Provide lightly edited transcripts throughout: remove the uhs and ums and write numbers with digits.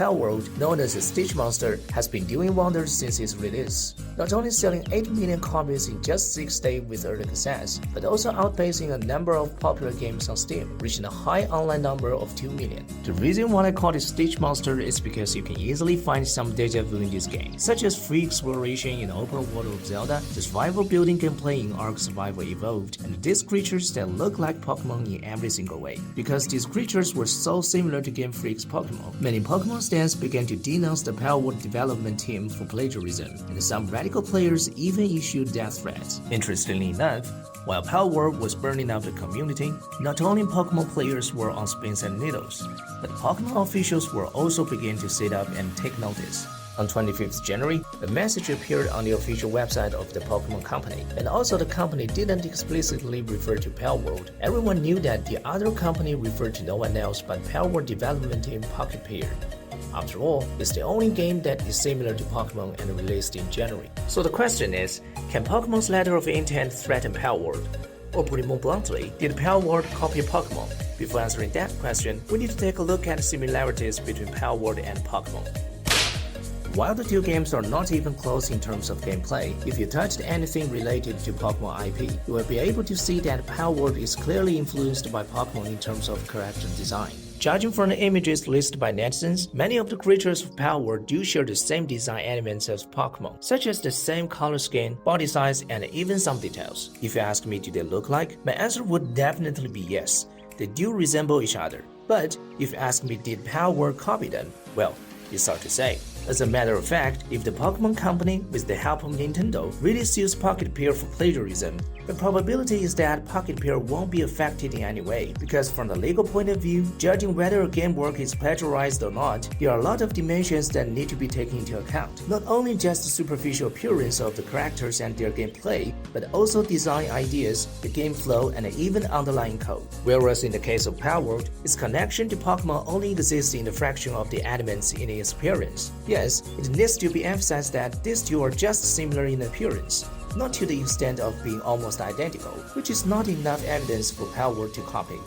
Palworld, known as the Stitch Monster, has been doing wonders since its release, not only selling 8 million copies in just 6 days with early access, but also outpacing a number of popular games on Steam, reaching a high online number of 2 million. The reason why I call it Stitch Monster is because you can easily find some deja vu in this game, such as free exploration in the open world of Zelda, the survival building gameplay in Ark Survival Evolved, and these creatures that look like Pokemon in every single way. Because these creatures were so similar to Game Freak's Pokemon, many Pokemon stands began to denounce the Palworld development team for plagiarism, and some radical players even issued death threats. Interestingly enough, while Palworld was burning out the community, not only Pokemon players were on pins and needles, but Pokemon officials were also beginning to sit up and take notice. On 25th January, a message appeared on the official website of the Pokemon Company, and also the company didn't explicitly refer to Palworld. Everyone knew that the other company referred to no one else but Palworld development team Pocket Pair. After all, it's the only game that is similar to Pokemon and released in January. So the question is, can Pokemon's letter of intent threaten Palworld? Or put it more bluntly, did Palworld copy Pokemon? Before answering that question, we need to take a look at the similarities between Palworld and Pokemon. While the two games are not even close in terms of gameplay, if you touched anything related to Pokemon IP, you will be able to see that Palworld is clearly influenced by Pokemon in terms of character design. Judging from the images listed by netizens, many of the creatures of Palworld do share the same design elements as Pokemon, such as the same color scheme, body size, and even some details. If you ask me do they look like, my answer would definitely be yes. They do resemble each other. But if you ask me did Palworld copy them, well, it's hard to say. As a matter of fact, if the Pokemon Company, with the help of Nintendo, really sues Pocket Pair for plagiarism, the probability is that Pocket Pair won't be affected in any way, because from the legal point of view, judging whether a game work is plagiarized or not, there are a lot of dimensions that need to be taken into account. Not only just the superficial appearance of the characters and their gameplay, but also design ideas, the game flow, and even underlying code. Whereas in the case of Palworld, its connection to Pokemon only exists in a fraction of the elements in its appearance. Yes, it needs to be emphasized that these two are just similar in appearance, not to the extent of being almost identical, which is not enough evidence for Palworld to copy.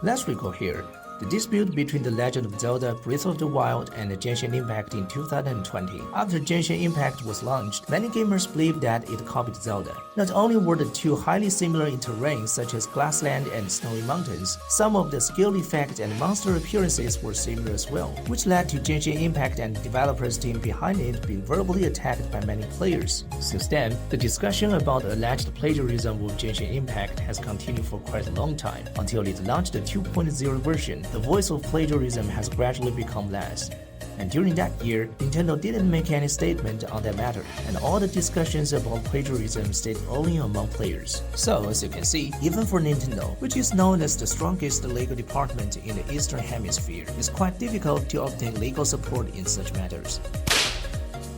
Let's recall here the dispute between The Legend of Zelda Breath of the Wild and Genshin Impact in 2020. After Genshin Impact was launched, many gamers believed that it copied Zelda. Not only were the two highly similar in terrain such as grassland and snowy mountains, some of the skill effects and monster appearances were similar as well, which led to Genshin Impact and the developers team behind it being verbally attacked by many players. Since then, the discussion about alleged plagiarism with Genshin Impact has continued for quite a long time, until it launched the 2.0 version. The voice of plagiarism has gradually become less. And during that year, Nintendo didn't make any statement on that matter, and all the discussions about plagiarism stayed only among players. So, as you can see, even for Nintendo, which is known as the strongest legal department in the Eastern Hemisphere, it's quite difficult to obtain legal support in such matters.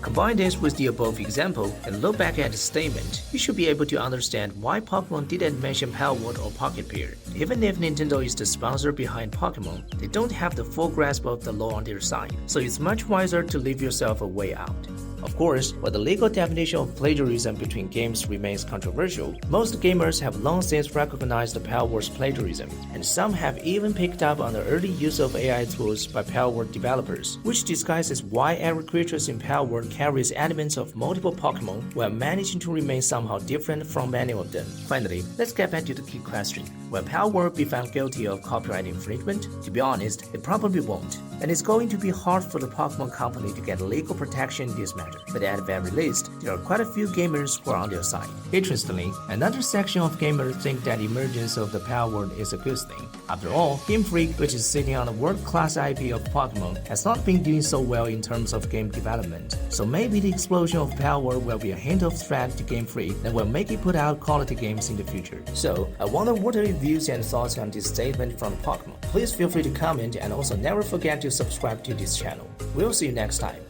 Combine this with the above example and look back at the statement, you should be able to understand why Pokemon didn't mention Palworld or Pocket Pair. Even if Nintendo is the sponsor behind Pokemon, they don't have the full grasp of the law on their side, so it's much wiser to leave yourself a way out. Of course, while the legal definition of plagiarism between games remains controversial, most gamers have long since recognized Palworld's plagiarism, and some have even picked up on the early use of AI tools by Palworld developers, which disguises why every creature in Palworld carries elements of multiple Pokemon while managing to remain somehow different from many of them. Finally, let's get back to the key question. Will Palworld be found guilty of copyright infringement? To be honest, it probably won't, and it's going to be hard for the Pokemon Company to get legal protection in this matter. But at the very least, there are quite a few gamers who are on their side. Interestingly, another section of gamers think that the emergence of the Palworld is a good thing. After all, Game Freak, which is sitting on a world-class IP of Pokemon, has not been doing so well in terms of game development. So maybe the explosion of Palworld will be a hint of threat to Game Freak that will make it put out quality games in the future. So, I wonder what are your views and thoughts on this statement from Pokemon. Please feel free to comment and also never forget to subscribe to this channel. We'll see you next time.